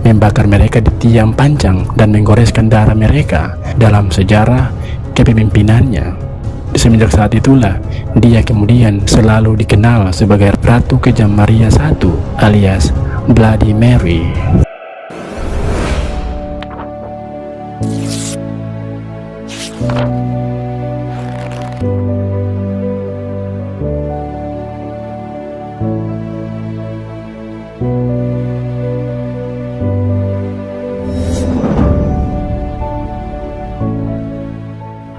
membakar mereka di tiang panjang dan menggoreskan darah mereka dalam sejarah kepemimpinannya. Semenjak saat itulah dia kemudian selalu dikenal sebagai Ratu Kejam Maria I alias Bloody Mary.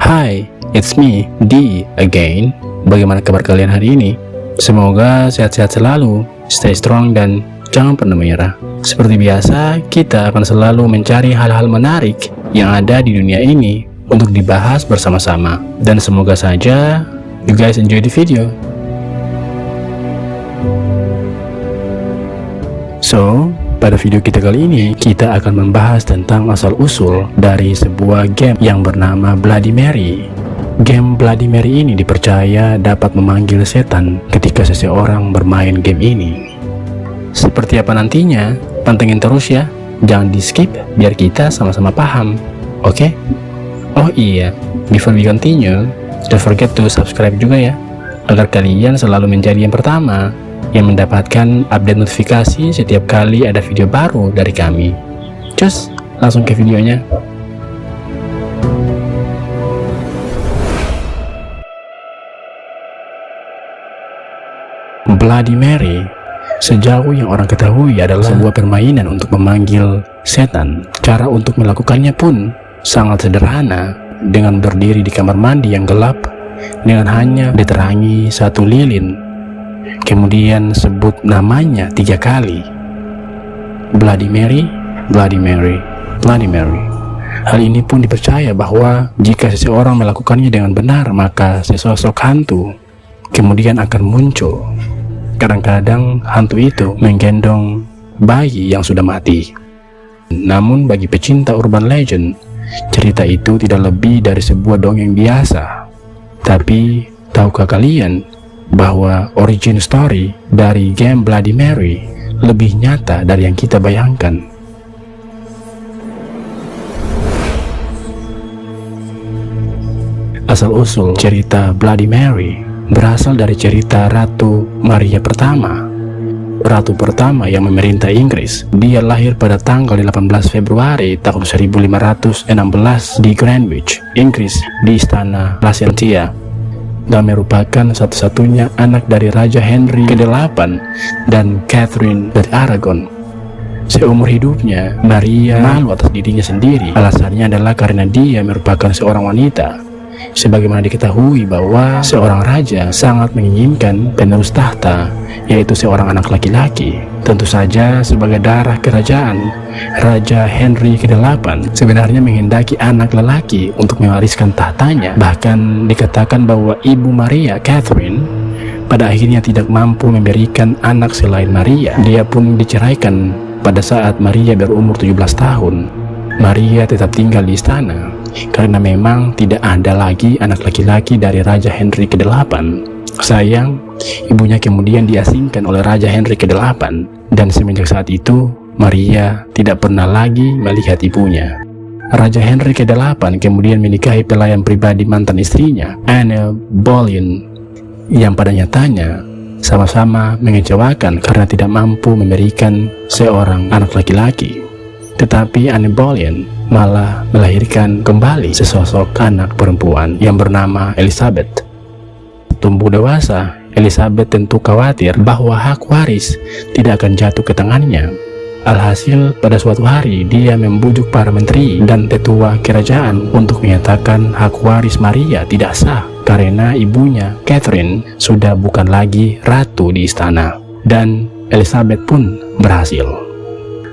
Hai, it's me, D again. Bagaimana kabar kalian hari ini? Semoga sehat-sehat selalu, stay strong dan jangan pernah menyerah. Seperti biasa, kita akan selalu mencari hal-hal menarik yang ada di dunia ini untuk dibahas bersama-sama. Dan semoga saja you guys enjoy the video. So, pada video kita kali ini, kita akan membahas tentang asal-usul dari sebuah game yang bernama Bloody Mary. Game Bloody Mary ini dipercaya dapat memanggil setan ketika seseorang bermain game ini. Seperti apa nantinya? Pantengin terus ya, jangan di skip biar kita sama-sama paham, oke? Oh iya, before we continue, don't forget to subscribe juga ya, agar kalian selalu menjadi yang pertama yang mendapatkan update notifikasi setiap kali ada video baru dari kami. Cus, langsung ke videonya. Bloody Mary, sejauh yang orang ketahui, adalah sebuah permainan untuk memanggil setan. Cara untuk melakukannya pun sangat sederhana, dengan berdiri di kamar mandi yang gelap dengan hanya diterangi satu lilin. Kemudian sebut namanya 3 kali. Bloody Mary, Bloody Mary, Bloody Mary. Hal ini pun dipercaya bahwa jika seseorang melakukannya dengan benar, maka sesosok hantu kemudian akan muncul. Kadang-kadang hantu itu menggendong bayi yang sudah mati. Namun bagi pecinta urban legend, cerita itu tidak lebih dari sebuah dongeng biasa. Tapi tahukah kalian bahwa origin story dari game Bloody Mary lebih nyata dari yang kita bayangkan? Asal-usul cerita Bloody Mary berasal dari cerita Ratu Maria pertama, Ratu pertama yang memerintah Inggris. Dia lahir pada tanggal 18 Februari tahun 1516 di Greenwich, Inggris, di Istana Placentia, dan merupakan satu-satunya anak dari Raja Henry ke-8 dan Catherine dari Aragon. Seumur hidupnya, Maria malu atas dirinya sendiri. Alasannya adalah karena dia merupakan seorang wanita. Sebagaimana diketahui bahwa seorang raja sangat menginginkan penerus tahta, yaitu seorang anak laki-laki. Tentu saja sebagai darah kerajaan, Raja Henry ke-8 sebenarnya menghendaki anak lelaki untuk mewariskan tahtanya. Bahkan dikatakan bahwa ibu Maria, Catherine, pada akhirnya tidak mampu memberikan anak selain Maria. Dia pun diceraikan pada saat Maria berumur 17 tahun. Maria tetap tinggal di istana karena memang tidak ada lagi anak laki-laki dari Raja Henry ke-8. Sayang, ibunya kemudian diasingkan oleh Raja Henry ke-8, dan semenjak saat itu Maria tidak pernah lagi melihat ibunya. Raja Henry ke-8 kemudian menikahi pelayan pribadi mantan istrinya, Anne Boleyn, yang pada nyatanya sama-sama mengecewakan karena tidak mampu memberikan seorang anak laki-laki. Tetapi Anne Boleyn malah melahirkan kembali sesosok anak perempuan yang bernama Elizabeth. Tumbuh dewasa, Elizabeth tentu khawatir bahwa hak waris tidak akan jatuh ke tangannya. Alhasil, pada suatu hari dia membujuk para menteri dan tetua kerajaan untuk menyatakan hak waris Maria tidak sah karena ibunya, Catherine, sudah bukan lagi ratu di istana. Dan Elizabeth pun berhasil.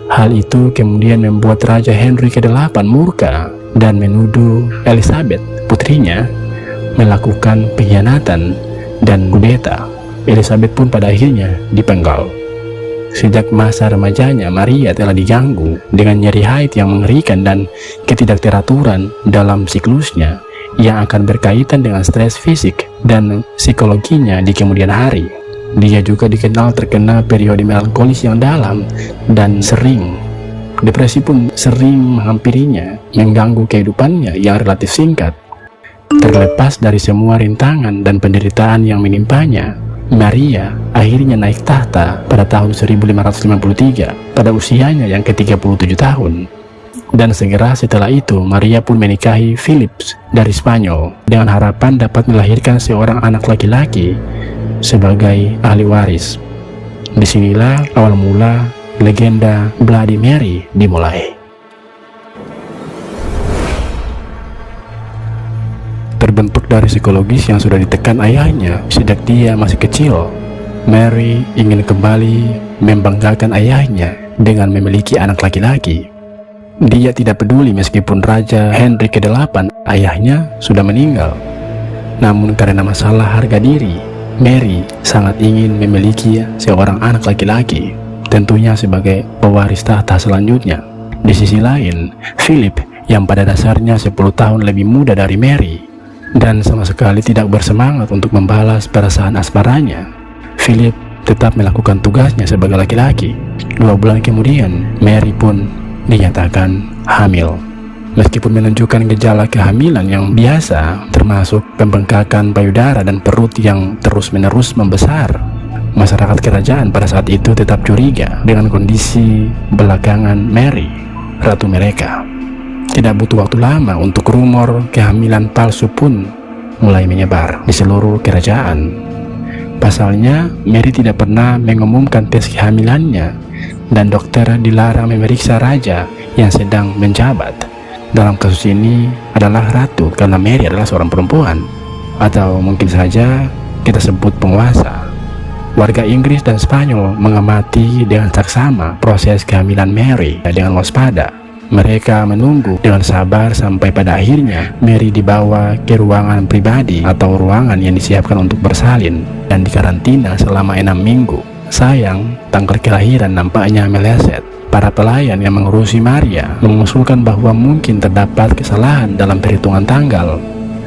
Hal itu kemudian membuat Raja Henry ke-8 murka dan menuduh Elizabeth, putrinya, melakukan pengkhianatan dan kudeta. Elizabeth pun pada akhirnya dipenggal. Sejak masa remajanya, Maria telah diganggu dengan nyeri haid yang mengerikan dan ketidakteraturan dalam siklusnya yang akan berkaitan dengan stres fisik dan psikologinya di kemudian hari. Dia juga dikenal terkena periode melankolis yang dalam dan sering Depresi pun sering menghampirinya, mengganggu kehidupannya yang relatif singkat. Terlepas dari semua rintangan dan penderitaan yang menimpanya, Maria akhirnya naik tahta pada tahun 1553 pada usianya yang ke-37 tahun. Dan segera setelah itu, Maria pun menikahi Philip dari Spanyol dengan harapan dapat melahirkan seorang anak laki-laki sebagai ahli waris. Disinilah awal mula legenda Bloody Mary dimulai. Terbentuk dari psikologis yang sudah ditekan ayahnya sejak dia masih kecil, Mary ingin kembali membanggakan ayahnya dengan memiliki anak laki-laki. Dia tidak peduli meskipun Raja Henry ke-8 ayahnya sudah meninggal. Namun karena masalah harga diri, Mary sangat ingin memiliki seorang anak laki-laki, tentunya sebagai pewaris tahta selanjutnya. Di sisi lain, Philip yang pada dasarnya 10 tahun lebih muda dari Mary dan sama sekali tidak bersemangat untuk membalas perasaan asmaranya, Philip tetap melakukan tugasnya sebagai laki-laki. 2 bulan kemudian, Mary pun dinyatakan hamil. Meskipun menunjukkan gejala kehamilan yang biasa, termasuk pembengkakan payudara dan perut yang terus-menerus membesar, masyarakat kerajaan pada saat itu tetap curiga dengan kondisi belakangan Mary, ratu mereka. Tidak butuh waktu lama untuk rumor kehamilan palsu pun mulai menyebar di seluruh kerajaan. Pasalnya, Mary tidak pernah mengumumkan tes kehamilannya, dan dokter dilarang memeriksa raja yang sedang menjabat. Dalam kasus ini adalah ratu karena Mary adalah seorang perempuan, atau mungkin saja kita sebut penguasa. Warga Inggris dan Spanyol mengamati dengan saksama proses kehamilan Mary dengan waspada. Mereka menunggu dengan sabar sampai pada akhirnya Mary dibawa ke ruangan pribadi atau ruangan yang disiapkan untuk bersalin dan dikarantina selama 6 minggu. Sayang, tanggal kelahiran nampaknya meleset. Para pelayan yang mengurusi Maria mengusulkan bahwa mungkin terdapat kesalahan dalam perhitungan tanggal.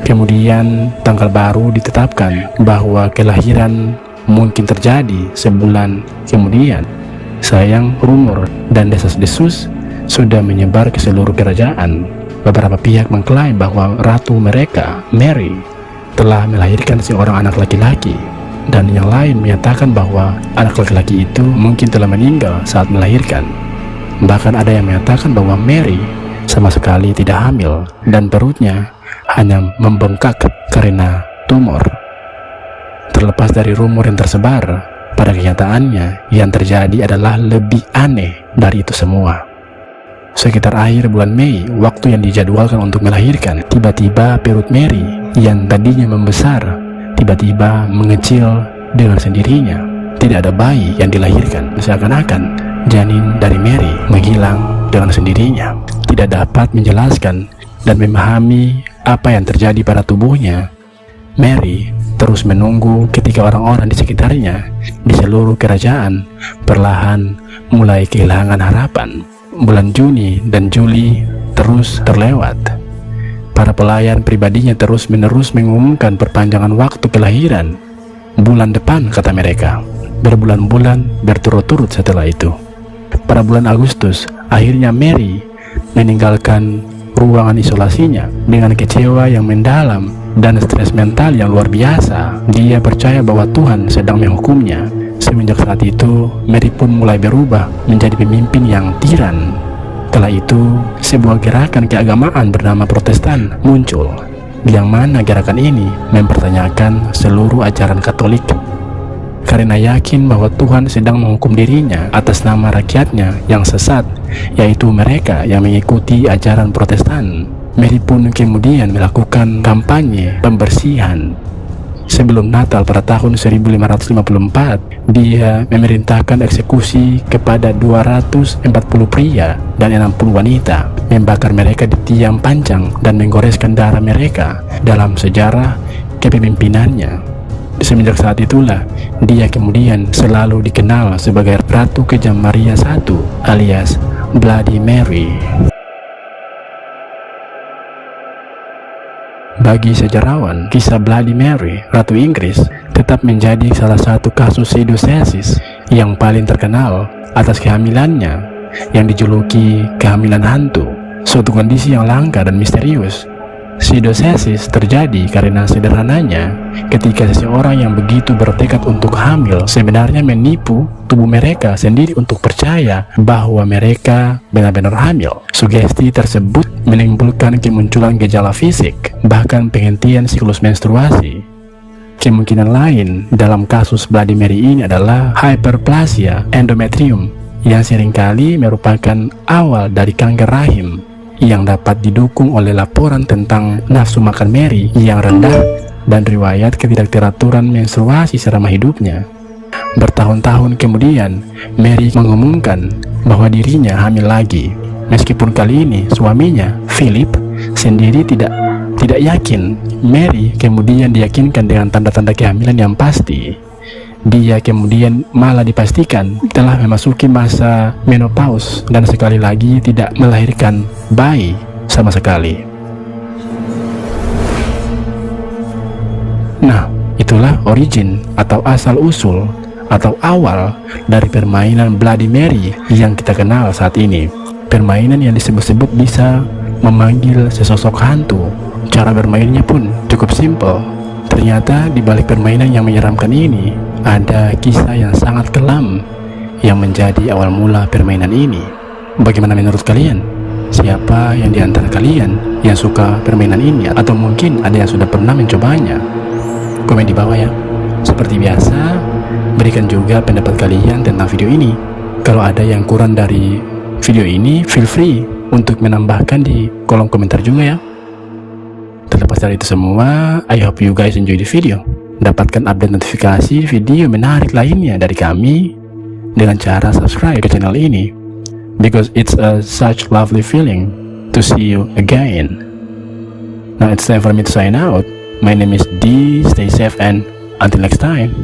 Kemudian tanggal baru ditetapkan bahwa kelahiran mungkin terjadi sebulan kemudian. Sayang, rumor dan desas-desus sudah menyebar ke seluruh kerajaan. Beberapa pihak mengklaim bahwa ratu mereka, Mary, telah melahirkan seorang anak laki-laki, dan yang lain menyatakan bahwa anak laki-laki itu mungkin telah meninggal saat melahirkan. Bahkan ada yang menyatakan bahwa Mary sama sekali tidak hamil dan perutnya hanya membengkak karena tumor. Terlepas dari rumor yang tersebar, pada kenyataannya yang terjadi adalah lebih aneh dari itu semua. Sekitar akhir bulan Mei, waktu yang dijadwalkan untuk melahirkan, tiba-tiba perut Mary yang tadinya membesar tiba-tiba mengecil dengan sendirinya. Tidak ada bayi yang dilahirkan, seakan-akan janin dari Mary menghilang dengan sendirinya. Tidak dapat menjelaskan dan memahami apa yang terjadi pada tubuhnya. Mary terus menunggu ketika orang-orang di sekitarnya di seluruh kerajaan perlahan mulai kehilangan harapan. Bulan Juni dan Juli terus terlewat. Para pelayan pribadinya terus-menerus mengumumkan perpanjangan waktu kelahiran. Bulan depan, kata mereka. Berbulan-bulan berturut-turut setelah itu. Pada bulan Agustus, akhirnya Mary meninggalkan ruangan isolasinya dengan kecewa yang mendalam dan stres mental yang luar biasa. Dia percaya bahwa Tuhan sedang menghukumnya. Semenjak saat itu, Mary pun mulai berubah menjadi pemimpin yang tiran. Setelah itu, sebuah gerakan keagamaan bernama Protestan muncul, yang mana gerakan ini mempertanyakan seluruh ajaran Katolik. Karena yakin bahwa Tuhan sedang menghukum dirinya atas nama rakyatnya yang sesat, yaitu mereka yang mengikuti ajaran Protestan, Mary pun kemudian melakukan kampanye pembersihan. Sebelum Natal pada tahun 1554, dia memerintahkan eksekusi kepada 240 pria dan 60 wanita, membakar mereka di tiang panjang dan menggoreskan darah mereka dalam sejarah kepemimpinannya. Semenjak saat itulah, dia kemudian selalu dikenal sebagai Ratu Kejam Maria I alias Bloody Mary. Bagi sejarawan, kisah Bloody Mary, Ratu Inggris, tetap menjadi salah satu kasus pseudosiesis yang paling terkenal atas kehamilannya yang dijuluki kehamilan hantu, suatu kondisi yang langka dan misterius. Pseudocesis terjadi karena sederhananya ketika seseorang yang begitu bertekad untuk hamil sebenarnya menipu tubuh mereka sendiri untuk percaya bahwa mereka benar-benar hamil. Sugesti tersebut menimbulkan kemunculan gejala fisik, bahkan penghentian siklus menstruasi. Kemungkinan lain dalam kasus Bloody Mary ini adalah hyperplasia endometrium yang seringkali merupakan awal dari kanker rahim, yang dapat didukung oleh laporan tentang nafsu makan Mary yang rendah dan riwayat ketidakteraturan menstruasi selama hidupnya. Bertahun-tahun kemudian, Mary mengumumkan bahwa dirinya hamil lagi. Meskipun kali ini suaminya, Philip, sendiri tidak yakin. Mary kemudian diyakinkan dengan tanda-tanda kehamilan yang pasti. Dia kemudian malah dipastikan telah memasuki masa menopause dan sekali lagi tidak melahirkan bayi sama sekali. Nah, itulah origin atau asal-usul atau awal dari permainan Bloody Mary yang kita kenal saat ini. Permainan yang disebut-sebut bisa memanggil sesosok hantu. Cara bermainnya pun cukup simpel. Ternyata di balik permainan yang menyeramkan ini ada kisah yang sangat kelam yang menjadi awal mula permainan ini. Bagaimana menurut kalian? Siapa yang di antara kalian yang suka permainan ini? Atau mungkin ada yang sudah pernah mencobanya? Komen di bawah ya. Seperti biasa, berikan juga pendapat kalian tentang video ini. Kalau ada yang kurang dari video ini, feel free untuk menambahkan di kolom komentar juga ya. Terlepas dari itu semua, I hope you guys enjoy the video. Dapatkan update notifikasi video menarik lainnya dari kami dengan cara subscribe ke channel ini, because it's such lovely feeling to see you again. Now it's time for me to sign out. My name is D. Stay safe and until next time.